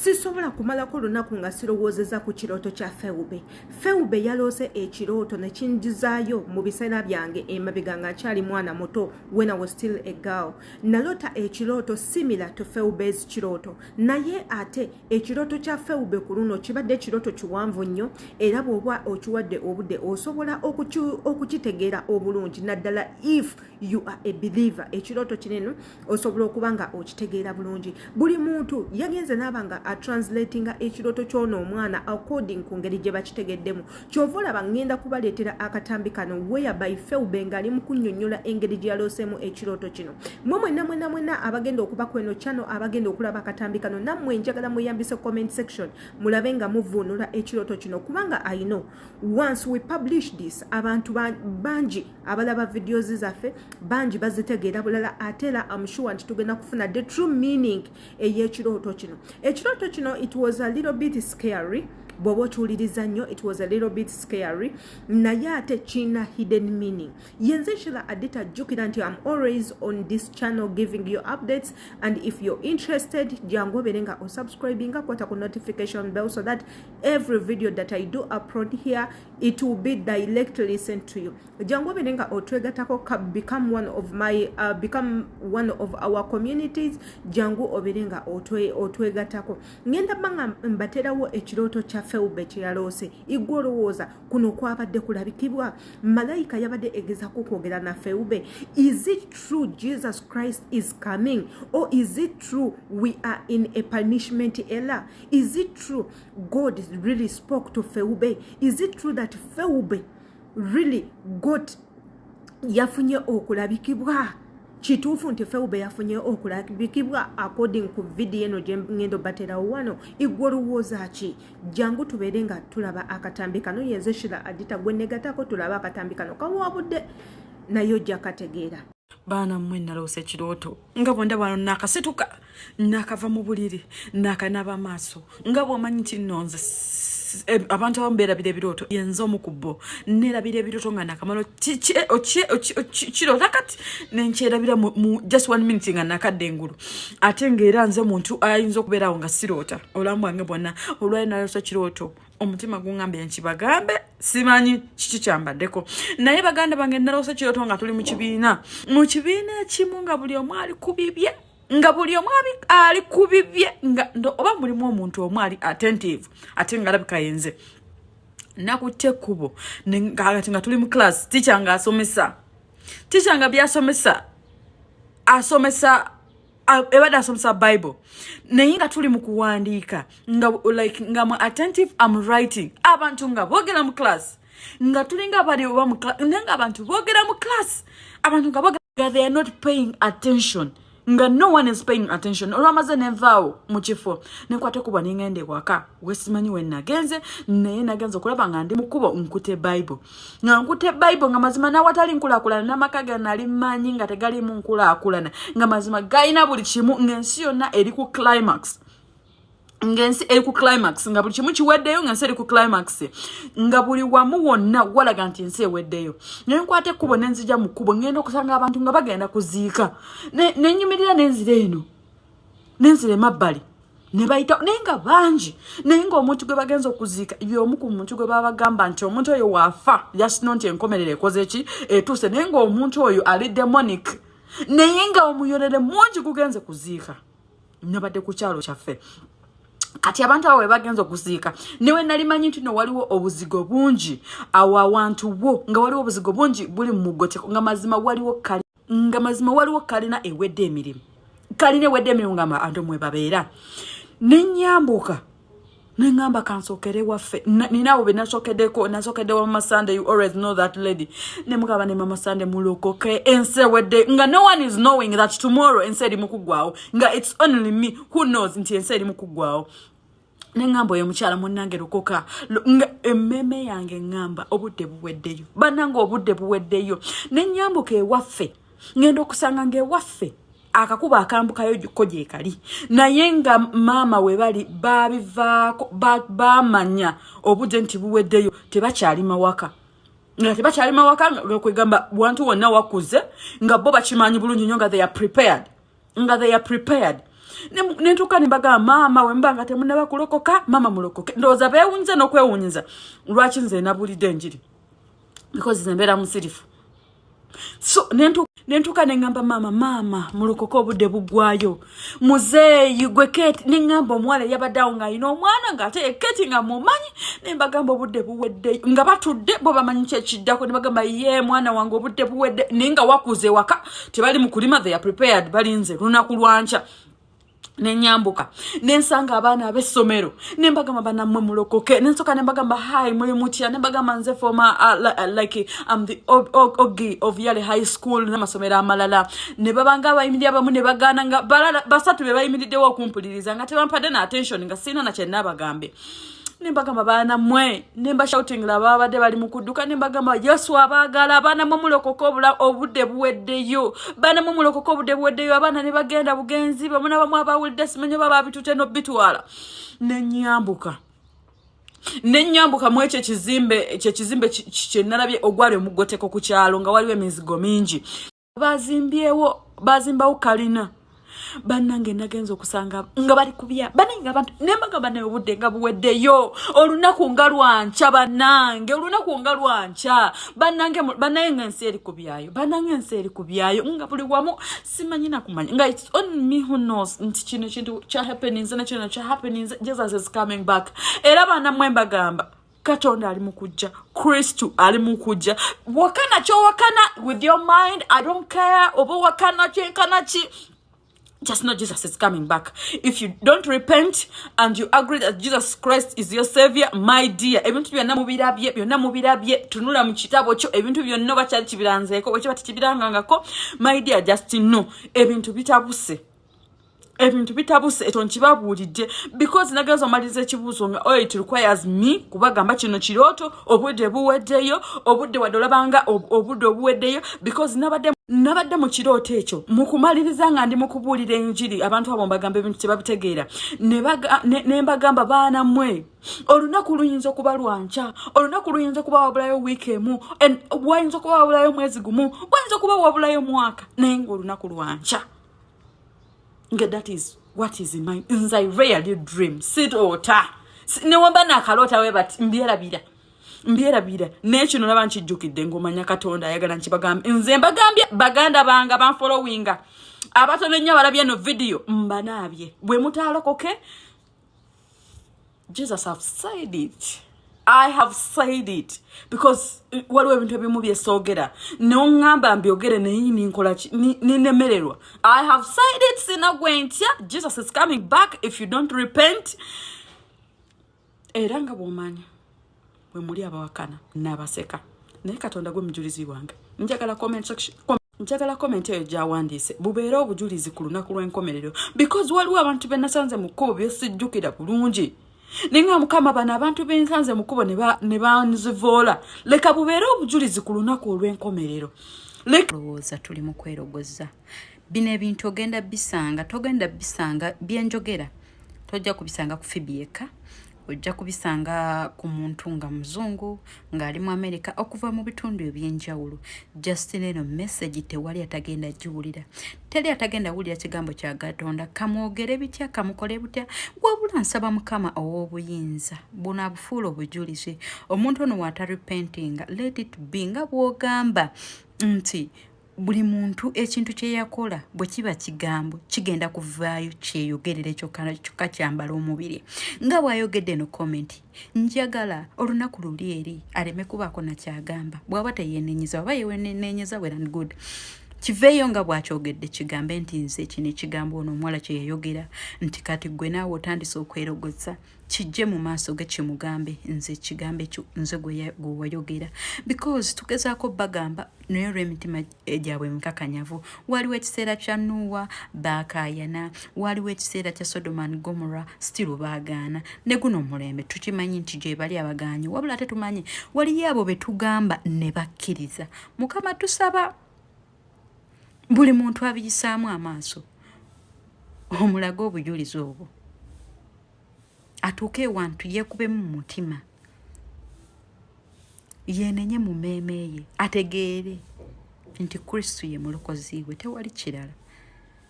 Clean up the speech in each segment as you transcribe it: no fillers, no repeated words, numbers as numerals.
sisobola kumalako lunaku nga sirowoozeza ku kirooto kya Phoebe. Phoebe yaloose ekirooto ne kinjizaayo mu biseera byange emabega nga nkyali mwana muto when I was still a girl. Naloota ekirooto similar to Phoebe's kirooto. Naye ate ekirooto kya Phoebe ku luno kibadde ekirooto kiwanvu nnyo era bw'oba okiwadde obudde osobola okukitegeera obulungi naddala if you are a believer. Ekirooto kinene osobola okuba nga okitegeera bulungi. Buli muntu yagenze n'aba nga translatinga ekirooto ky'ono omwana according ku ngeri gye bakitegeddemu. Kyova olaba ngenda kubaleetera akatambi kano whereby Phoebe ng'ali mu kunnyonnyola engeri gye yalooseemu ekirooto kino. Mmwe mwenna abagenda okuba ku eno channel abagenda okulaba akatambi kano nammwe njagala mweyambise comment section mulabe nga muvuunula ekirooto kino kubanga I know once we publish this abantu bangi abalaba videos zaffe bangi bazitegeera bulala ate era I'm sure nti tugenda kufuna the true meaning ey'ekirooto kino. Ekirooto kino it was a little bit scary. Bw'oba okiwuliriza nnyo it was a little bit scary naye ate kina hidden meaning. Yenze Sheila Adita jjukira nti I'm always on this channel giving you updates and if you're interested jangu obeere nga osubscribinga kwata ku notification bell so that every video that I do upload here it will be directly sent to you. Jangu obeere nga otwegatako become one of our communities. Jangu obeere nga otwegatako. Ngenda banga mbaterawo ekirooto kya Phoebe kye yaloose igwe olowooza kuno kwabadde kulabikibwa malayika yabadde egezaako kwogera na Phoebe. Is it true Jesus Christ is coming or is it true we are in a punishment era? Is it true God really spoke to Phoebe? Is it true that Phoebe really got yafunye okulabikibwa? Kituufu nti Phoebe yafunye okulabikibwa according ku video eno gye ngendo baterawo wano igwe olowooza ki? Jangu tubeere nga tulaba akatambi kano. Yenze Sheila Adita gwe negatako tulaba akatambi kano kawaabudde naye ojja kategeera. Baana mmwe naloose ekirooto nga bwe ndaba wano nakasituka nakava mu buliri nakanaba maaso nga bw'omanyi nti nonze abantu abamu beerabira ebirooto yenze omukubbo neerabira ebirooto nga nakamalo kirota kati nenkyerabira mu just 1 minute nga nakadde engulu ate ng'era nze muntu ayinza okubeerawo nga siroota obulamu bwange bwonna olwali naloose ekirooto omutima gungambye nkibagambe simanyi kiki kyambaddeko naye baganda bange naloose ekirooto nga tuli mu kibiina ekimu nga buli omu ali kubibye ali kubibye nga oba mulimu omuntu omu ali attentive ate nga alabika yenze nakutte ekkubo nga tuli mu class teacher nga byasomesa asomesa ebadde asomesa Bible naye nga tuli mu kuwandiika nga mu attentive I'm writing abantu nga boogera mu class nga tulinga bali oba mu class nga abantu boogera mu class abantu nga boogera they are not paying attention nga no one is paying attention. Olwamaze nenvaawo mu kifo nenkwate kuba nengende waka wesimanyi we nagenze naye nagenze okulaba nga ndi mukubo nkute Bible nga mazima nawatali nkulakulana n'amaka ge nali manyi nga tegali mu nkulakulana nga mazima gayina buli kimu ng'ensi yonna eri ku climax nga buli kimu kiweddeyo ng'ensi eri ku climax nga buli wamu wonna walaga nti ensi eweddeyo naye nkwate ekkubo nenzija mu kkubo ngenda okusanga abantu nga bagenda kuziika nenyumirira nenzira eno nenzira emabbali ne bayita naye nga bangi naye ng'omuntu gwe bagenza okuziika y'omu ku muntu gwe baba bagamba nti omuntu oyo waafa jasino nti enkomerero ekoze eki etuuse naye ng'omuntu oyo ali demonic naye nga omuyolere mungi gugenze kuziika nabadde ku kyalo kyaffe kati abantu awo bagenza okuziika newe nali manyi nti no waliwo obuzigo bungi awo awantu wo nga waliwo obuzigo bungi buli mu mugoteko nga mazima waliwo kalina ewedde emirimu nga abantu mwe babeera nenyambuka nengamba kansokere waffe ninaabo benasokeddeko nasokeddewo mama Sunday. You always know that lady nemugaba ne mama Sunday mulokoke ensi ewedde nga no one is knowing that tomorrow ensi eri mu kuggwawo nga it's only me who knows nti ensi eri mu kuggwawo nengamba oyo mukyala munnange lokoka nga emmeme yange ngamba obudde buweddeyo bannange obudde buweddeyo nenyambuka ewaffe ngenda okusanga ng'ewaffe akakuba akambukayo ko gye kali naye nga maama we bali babivaako bamanya obudde nti buweddeyo tebakyali mawaka nga kwegamba bantu wonna wakuze nga bo bakimanyi bulungi nnyo nga they are prepared Nentuka nimbaga mama wembanga temunaba kulokoka mama mulokoke ndoza bewunza nokwewunza lwaki nze nabulidde njiri because zembera musirifu so nentuka nengamba mama mulokoko obudde bugwayo muzeeyi gwe Kate nengamba omwala yabaddawo nga alina omwana ng'ate Kate nga mumanyi nembagamba obudde buwedde nga batudde bo bamanyi kyekiddako nebagamba ye mwana wange obudde buwedde ninga wakuze waka tebali mu kulima they are prepared balinze lunaku lwanca nenyambuka nensanga abaana ab'essomero nembagamba banammwe mulokoke nensoka nembagamba hi muli mutya nembagamba nze former like I'm the Ogi of Yale High School n'amasomero amalala ne babanga abayimirira abamu ne bagaana nga balala basatu be bayimiriddewo okumpuliriza nga tebampadde na attention nga sina na kye nnabagambe nembagamba baana mwe nemba shouting la babadde bali mu kudduka nembagamba Yesu abaagala abaana mwe mulokoka obudde buweddeyo baana mwe mulokoka obudde buweddeyo abaana ne bagenda bugenzi bamuna bamwe abawulidde simanyi baba bitute no bitwala nenyambuka mu ekyo kizimbe kye nalabye ogwali omugoteko ku kyalo nga waliwo emizigo mingi bazimbawo kalina banange nagenza okusanga nga bali kubya banange abantu nembaga bane obudde nga buweddeyo olunaku nga lwanca banange ensi eri kubyayo nga buli wamu simanyi nakumanya nga it's on me who knows nti kino kintu kya happenings na kino kya happenings Jesus is coming back era bana mwembagamba Katonda ali mukujja Kristo ali mukujja wakana cho wakana with your mind I don't care obo wakana chenkana chi just know Jesus is coming back. If you don't repent and you agree that Jesus Christ is your savior, my dear, ebintu byonna mubirabye tunula mu kitabo kyo ebintu byonna bakyali kibiranzeeko bwe kiba tikibirangangako my dear just know ebintu bitabuse eto nkibabuulidde because nagaza omaliza ekibuuzo nga it requires me kubagamba kino kirooto obudde buweddeyo obudde wadolabanga obudde obuweddeyo because nabadde mu kirooto ekyo mukumaliriza nga ndi mukubuulira enjiri abantu abo mbagamba ebintu tebabitegeera ne mbagamba baana mmwe olunaku luyinza okuba lwanca olunaku luyinza okuba wabulayo wiiki emu wayinza okuba wabulayo mwezi gumu wayinza okuba wabulayo mwaka naye ng'olunaku lwanca. That is what is in mind. I rarely dream. Sit ota. Ne wamba na kalota we but mbierabira. Necho no laba nchijukidde ngomanya Katonda ayagala nchibagambye. Nze mbagambye baganda banga ban followinga. Abatono nnyo balabye no video mbanabye. Bwe mutalokoke Jesus have said it. I have said it because waliwo ebintu ebimu byesogera nongamba mbyogere neyini nkola ninemererwa. I have said it sinagwentya Jesus is coming back if you don't repent. Era nga bw'omanyi bwe muli abawakana n'abaseka naye Katonda gwe mujulizi wange. Njagala comment eyo gy'awandiise bubeera obujulizi ku lunaku lw'enkomerero because waliwo abantu be nasanze mu kkubo byesijjukira bulungi. Ninga mukama bana abantu bensanze mukubo ne banzivoola leka bubeera obujulizi ku lunaku olw'enkomerero. Lowooza tuli mu kwerogoza bino ebintu togenda bisanga byenjogera tojja kubisanga ku Phoebe ojja kubisanga ku muntu nga muzungu ng'ali mu Amerika okuva mu bitundu ebyenjawulo. Just eno message tewali atagenda giwulira. Teri atagenda wulira kigambo kya Katonda kamwogere bitya kamukole butya wabula nsaba Mukama ow'obuyinza buno abufuula obujulizi omuntu ono w'atarepentinga let it be nga bw'ogamba nti buli muntu ekintu kye yakola bwe kiba kigambo kigenda kuvaayo kyeyogerere kyokka kyambala omubiri nga bw'ayogedde no comment. Njagala olunaku luli eri aleme kubaako na kyagamba bw'aba teyeenenyeza oba yeweneenenyeza well and good kiveeyo nga bw'akyogedde kigambe nti nze kino ekigambo ono omuwala kye yayogera nti kati gwe naawe otandise okwerogoza kijje mu maaso ge kimugambe nze kigambe ekyo nze gwe wayogera because tugezaako bagamba naye olw'emitima gyabwe mikakanyavu. Waliwo ekiseera kya Nuwa baakaayana, waliwo ekiseera kya Sodoma and Gomorrah still baagaana ne guno omulembe tukimanyi nti gye bali abagaanyi wabula ate tumanyi waliyo abo be tugamba ne bakkiriza. Mukama tusaba buli muntu abiyisaamu amaaso omulaga obujulizi obwo atuuke ewantu yeekubemu mu mutima yeenenye mu mmeeme ye ategeere nti Kristo ye mulokozi we tewali kirala.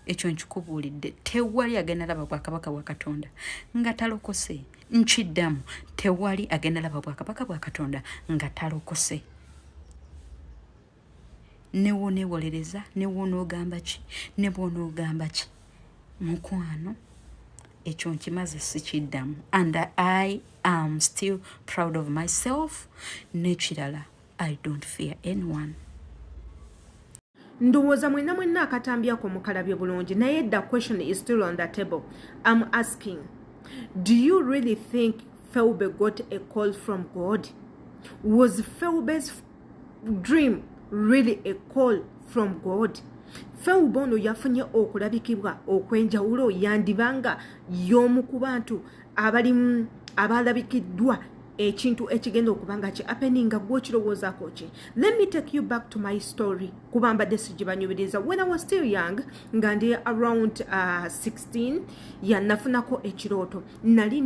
ekyo nkikubuulidde tewali agenda laba bwakabaka bwa Katonda nga talokose. Nkiddamu tewali agenda laba bwakabaka bwa Katonda nga talokose. Ne wooneewolereza ne woonoogamba ki ne bw'onoogamba ki mukwano ekyo nkimaze sikiddamu. And I am still proud of myself. N'ekirala, I don't fear anyone. Ndowooza mwenna akatambyako mukalabye bulungi naye the question is still on the table. I'm asking, do you really think PHOEBE got a call from God? Was PHOEBE's dream really a call from God? PHOEBE ono yafunye okulabikibwa okwenjawulo yandibanga y'omu ku bantu abalabikiddwa ekintu ekigenda okubanga ki happeninga gwo kirowoozaako ki. Let me take you back to my story kuba mbadde sijibanyubiriza. When I was still young nga ndi around 16 nafunako ekirooto nali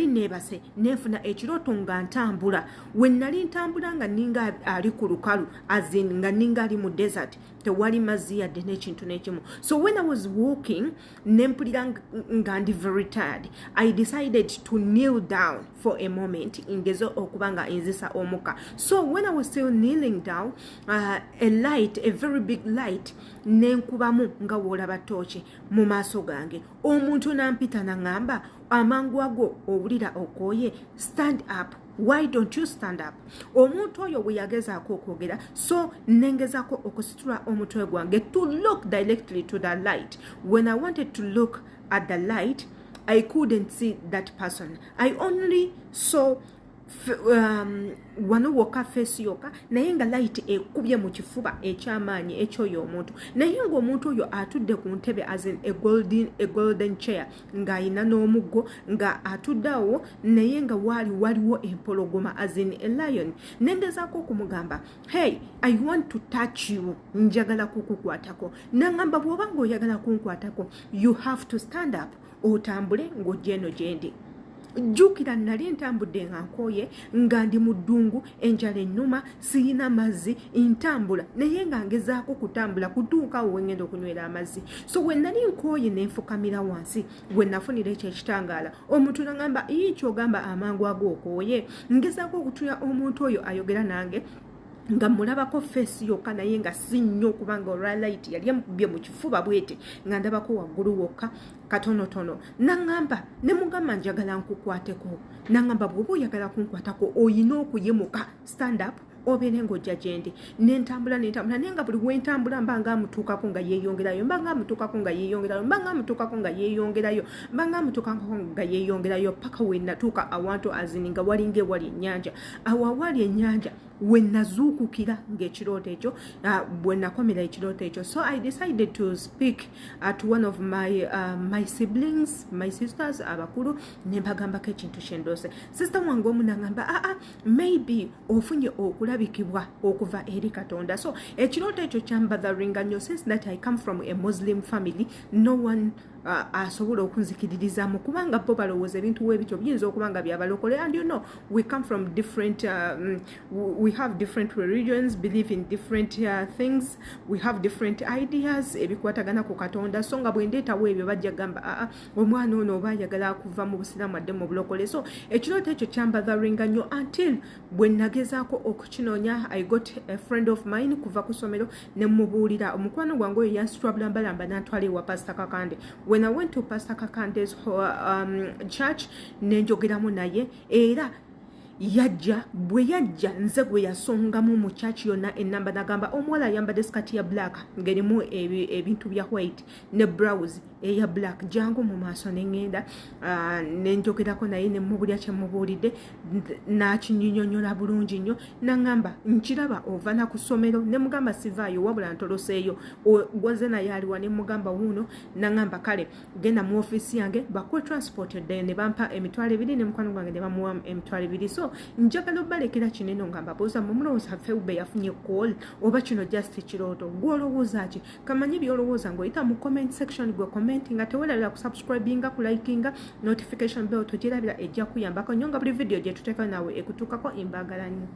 neebase nenfuna ekirooto nga ntambula. When nali ntambula nga ninga ali ku lukalu azin nga ninga ali mu desert tewali mazzi yadde n'ekintu n'ekimu. So when I was walking nempulira nga ndi very tired, I decided to kneel down for a moment ingeze okuba nga enzisa omuka. So when I was still kneeling down, a very big light nenkubamu nga woolaba tooki mu maaso gange. Omuntu nampita nangamba amangu ago owulira okooye, stand up. Why don't you stand up? Omuntu oyo bwe yagezaako okwogera, so nengezaako okusitula omutwe gwange to look directly to the light. When I wanted to look at the light, I couldn't see that person. I only saw wano woka face yoka naye nga light ekubye mu kifuba ekyamaanyi ekyoyo omuntu. Naye nga omuntu oyo atudde ku ntebe as in a golden chair nga ayina n'omuggo nga atuddeawo naye nga waliwo empologoma as in a lion. Nengezaako okumugamba, hey, I want to touch you, njagala kukukwatako. Nangamba bw'oba ng'oyagala kunkwatako, you have to stand up otambule ng'ojja eno gyendi. Jukira nali ntambudde nga nkooye nga ndi mu ddungu enjala ennuma siyina mazzi ntambula naye nga ngezaako kutambula kutuuka awo wengenda okunywera amazzi. So we nali nkooye nenfukamira wansi we nafunira ekyo ekitangaala. Omuntu nagamba ky'ogamba amangu ago okooye. Ngezaako okutula omuntu oyo ayogera nange nga mulabako face yokka naye nga si nnyo kubanga olwalight yali amukubye mu kifuba bwete nga ndabako waggulu wokka katonotono. Nangamba ne mugamba njagala nkukwateko. Nangamba bw'oba oyagala kunkwatako oyina okuyimuka, stand up obeere ng'ojja gyendi. Nentambula naye nga buli wentambula mbanga amutuukako nga yeeyongerayo, paka we natuuka awantu azini nga walinga ewali ennyanja. Awo awali ennyanja we nazuukukira ng'ekirooto ekyo bwe nakomera ekirooto ekyo. So I decided to speak to one of my siblings, my sisters abakulu, ne mbagambako ekintu kye ndoose. Sister wange omu n'agamba maybe ofunye okulabikibwa okuva eri Katonda. So ekirooto ekyo kyambotheringa nnyo. Since that I come from a Muslim family, no one asobola okunzikiririzaamu kubanga bo balowooza ebintu weebityo biyinza okuba nga byabalokole. And you know, we come from different we have different religions, believe in different things, we have different ideas ebikwatagana ku Katonda. So nga bwe ndeetawo ebyo bajja gamba omwana ono oba ayagala kuva mu busiraamu adde mu bulokole. So ekirooto ekyo kyambotheringa nnyo until bwe nagezaako okukinoonya. I got a friend of mine kuva ku ssomero ne mubuulira omukwano gwange oyo yansitwabula mbalamba n'antwala ewa Pastor Kakande. When I went to Pastor Kakande's church, nenjogeramu naye era bwe yajja nze gwe yasongamu mu church yonna ennamba nagamba omuwala ayambadde skati ya black ngerimu ebintu bya white ne blouse eya black, jangu mu maaso nengenda nenjogerako naye nemubulya kyemubuulidde n'akinyinyonyola bulungi nnyo. Nangamba nkiraba ova na ku ssomero, ne mugamba sivaayo wabula ntoloseeyo. Gwaze naye aliwa ne mugamba wuuno. Nangamba kale genda mu ofiisi yange bakuwe transport edde ne bampa emitwalo 2 ne mukwano gwange ne bamuwa emitwalo 2. So njagala obalekera kinene nga mbabooza mulowooza PHOEBE yafunye call oba kino just kirooto. Gw'olowooza ki? Kamanyi by'olowooza ng'oyita mu comment section gwe nga tewelabira ku subscribinga, ku likinga, notification bell tugirabira ejja kuyambako nnyo nga buli video gye tuteeka nawe ekutuukako. Embaagala nnyo.